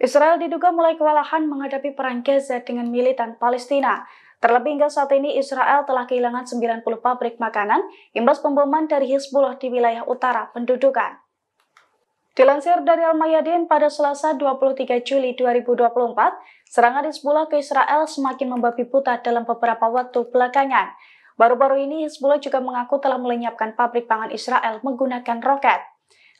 Israel diduga mulai kewalahan menghadapi perang Gaza dengan militan Palestina. Terlebih hingga saat ini Israel telah kehilangan 90 pabrik makanan imbas pemboman dari Hizbullah di wilayah utara pendudukan. Dilansir dari Al-Mayadin pada Selasa 23 Juli 2024, serangan Hizbullah ke Israel semakin membabi buta dalam beberapa waktu belakangan. Baru-baru ini Hizbullah juga mengaku telah melenyapkan pabrik pangan Israel menggunakan roket.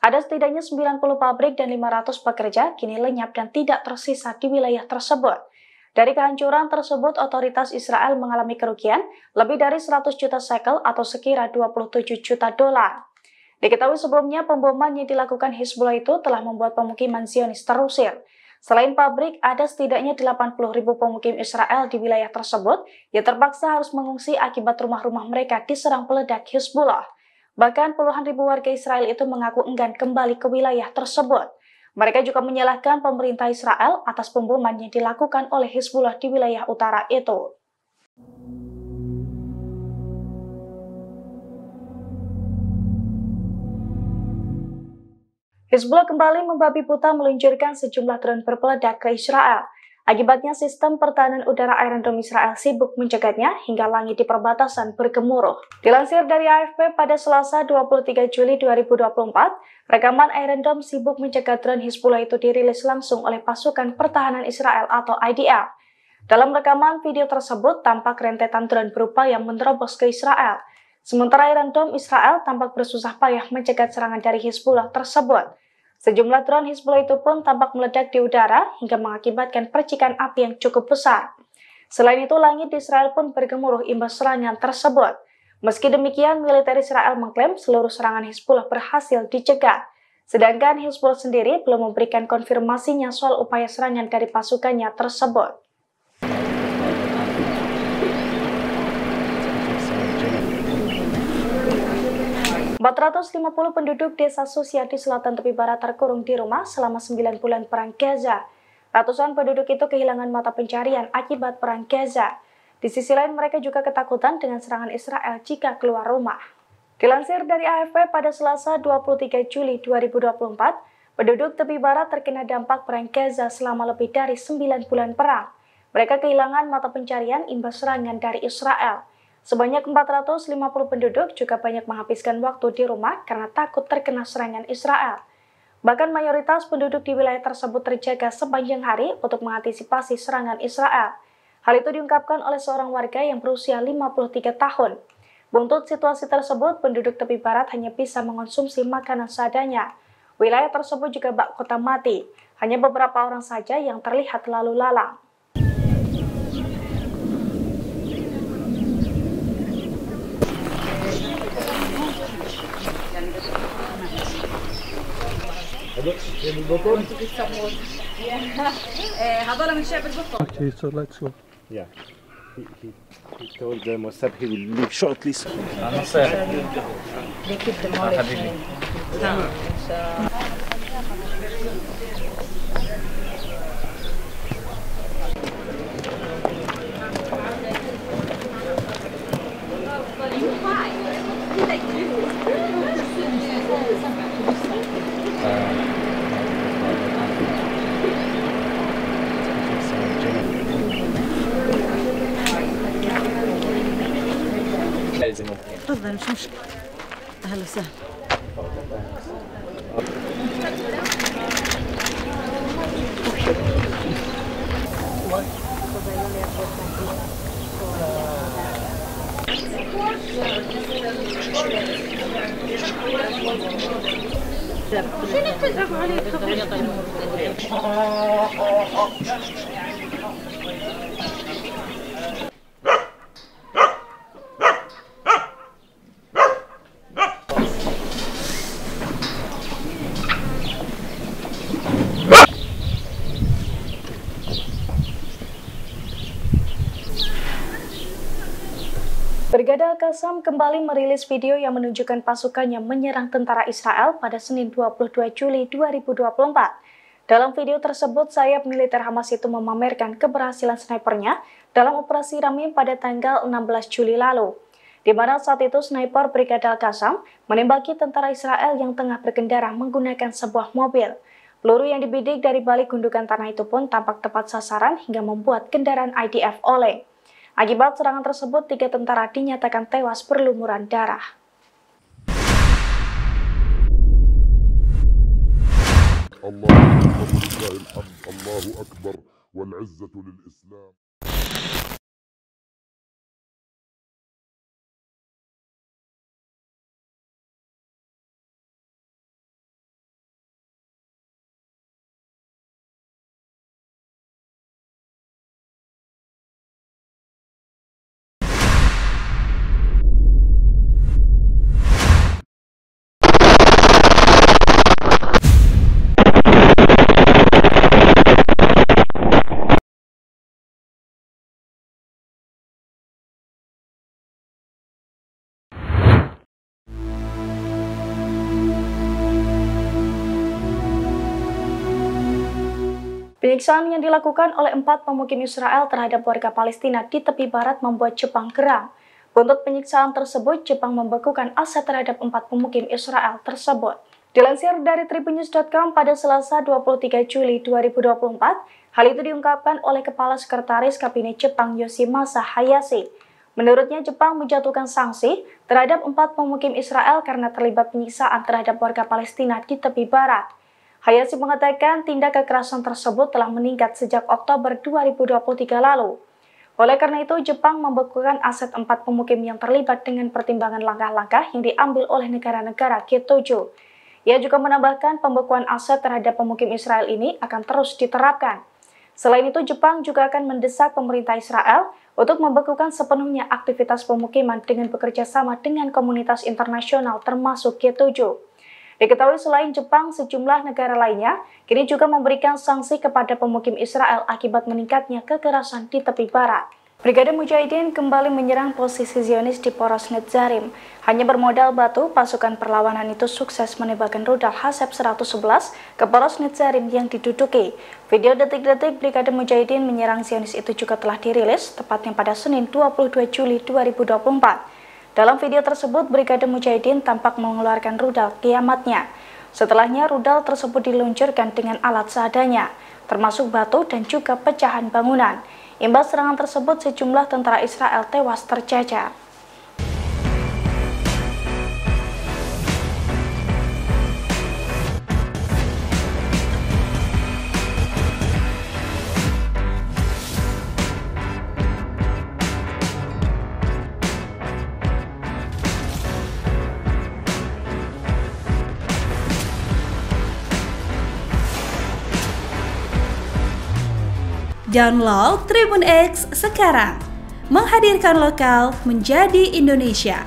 Ada setidaknya 90 pabrik dan 500 pekerja kini lenyap dan tidak tersisa di wilayah tersebut. Dari kehancuran tersebut, otoritas Israel mengalami kerugian lebih dari 100 juta shekel atau sekira 27 juta dolar. Diketahui sebelumnya pemboman yang dilakukan Hizbullah itu telah membuat pemukiman Zionis terusir. Selain pabrik, ada setidaknya 80.000 pemukim Israel di wilayah tersebut yang terpaksa harus mengungsi akibat rumah-rumah mereka diserang peledak Hizbullah. Bahkan puluhan ribu warga Israel itu mengaku enggan kembali ke wilayah tersebut. Mereka juga menyalahkan pemerintah Israel atas pemboman yang dilakukan oleh Hizbullah di wilayah utara itu. Hizbullah kembali membabi buta meluncurkan sejumlah drone berpeledak ke Israel. Akibatnya sistem pertahanan udara Iron Dome Israel sibuk mencegatnya hingga langit di perbatasan bergemuruh. Dilansir dari AFP pada Selasa 23 Juli 2024, rekaman Iron Dome sibuk mencegat drone Hizbullah itu dirilis langsung oleh pasukan pertahanan Israel atau IDF. Dalam rekaman video tersebut tampak rentetan drone berupaya menerobos ke Israel. Sementara Iron Dome Israel tampak bersusah payah mencegat serangan dari Hizbullah tersebut. Sejumlah drone Hizbullah itu pun tampak meledak di udara hingga mengakibatkan percikan api yang cukup besar. Selain itu, langit di Israel pun bergemuruh imbas serangan tersebut. Meski demikian, militer Israel mengklaim seluruh serangan Hizbullah berhasil dicegah. Sedangkan Hizbullah sendiri belum memberikan konfirmasinya soal upaya serangan dari pasukannya tersebut. ...450 penduduk desa Susia di selatan tepi barat terkurung di rumah selama 9 bulan perang Gaza. Ratusan penduduk itu kehilangan mata pencarian akibat perang Gaza. Di sisi lain mereka juga ketakutan dengan serangan Israel jika keluar rumah. Dilansir dari AFP pada Selasa 23 Juli 2024, penduduk tepi barat terkena dampak perang Gaza selama lebih dari 9 bulan perang. Mereka kehilangan mata pencarian imbas serangan dari Israel. Sebanyak 450 penduduk juga banyak menghabiskan waktu di rumah karena takut terkena serangan Israel. Bahkan mayoritas penduduk di wilayah tersebut terjaga sepanjang hari untuk mengantisipasi serangan Israel. Hal itu diungkapkan oleh seorang warga yang berusia 53 tahun. Buntut situasi tersebut, penduduk tepi barat hanya bisa mengonsumsi makanan seadanya. Wilayah tersebut juga bak kota mati. Hanya beberapa orang saja yang terlihat lalu lalang. Okay, so let's go. Yeah. He told Mossab he will leave shortly. تفضل مش مشكلة. أهلا وسهلا. شنو تزعق عليك خبرني. Brigada Al-Qassam kembali merilis video yang menunjukkan pasukannya menyerang tentara Israel pada Senin 22 Juli 2024. Dalam video tersebut, sayap militer Hamas itu memamerkan keberhasilan snipernya dalam operasi Ramim pada tanggal 16 Juli lalu, di mana saat itu sniper Brigada Al-Qassam menembaki tentara Israel yang tengah berkendara menggunakan sebuah mobil. Peluru yang dibidik dari balik gundukan tanah itu pun tampak tepat sasaran hingga membuat kendaraan IDF oleng. Akibat serangan tersebut, 3 tentara dinyatakan tewas berlumuran darah. Allahu Akbar wal izzatu lil Islam. Penyiksaan yang dilakukan oleh 4 pemukim Israel terhadap warga Palestina di tepi barat membuat Jepang geram. Untuk penyiksaan tersebut, Jepang membekukan aset terhadap 4 pemukim Israel tersebut. Dilansir dari tribunnews.com pada Selasa 23 Juli 2024, hal itu diungkapkan oleh Kepala Sekretaris Kabinet Jepang Yoshimasa Hayashi. Menurutnya, Jepang menjatuhkan sanksi terhadap 4 pemukim Israel karena terlibat penyiksaan terhadap warga Palestina di tepi barat. Hayashi mengatakan tindak kekerasan tersebut telah meningkat sejak Oktober 2023 lalu. Oleh karena itu, Jepang membekukan aset 4 pemukim yang terlibat dengan pertimbangan langkah-langkah yang diambil oleh negara-negara G7. Ia juga menambahkan pembekuan aset terhadap pemukim Israel ini akan terus diterapkan. Selain itu, Jepang juga akan mendesak pemerintah Israel untuk membekukan sepenuhnya aktivitas pemukiman dengan bekerja sama dengan komunitas internasional termasuk G7. Diketahui selain Jepang, sejumlah negara lainnya kini juga memberikan sanksi kepada pemukim Israel akibat meningkatnya kekerasan di tepi barat. Brigade Mujahidin kembali menyerang posisi Zionis di Poros Netzarim. Hanya bermodal batu, pasukan perlawanan itu sukses menembakkan rudal Hasep 111 ke Poros Netzarim yang diduduki. Video detik-detik Brigade Mujahidin menyerang Zionis itu juga telah dirilis, tepatnya pada Senin 22 Juli 2024. Dalam video tersebut, Brigade Mujahidin tampak mengeluarkan rudal kiamatnya. Setelahnya, rudal tersebut diluncurkan dengan alat seadanya, termasuk batu dan juga pecahan bangunan. Imbas serangan tersebut, sejumlah tentara Israel tewas tercecer. Download Tribun X sekarang, menghadirkan lokal menjadi Indonesia.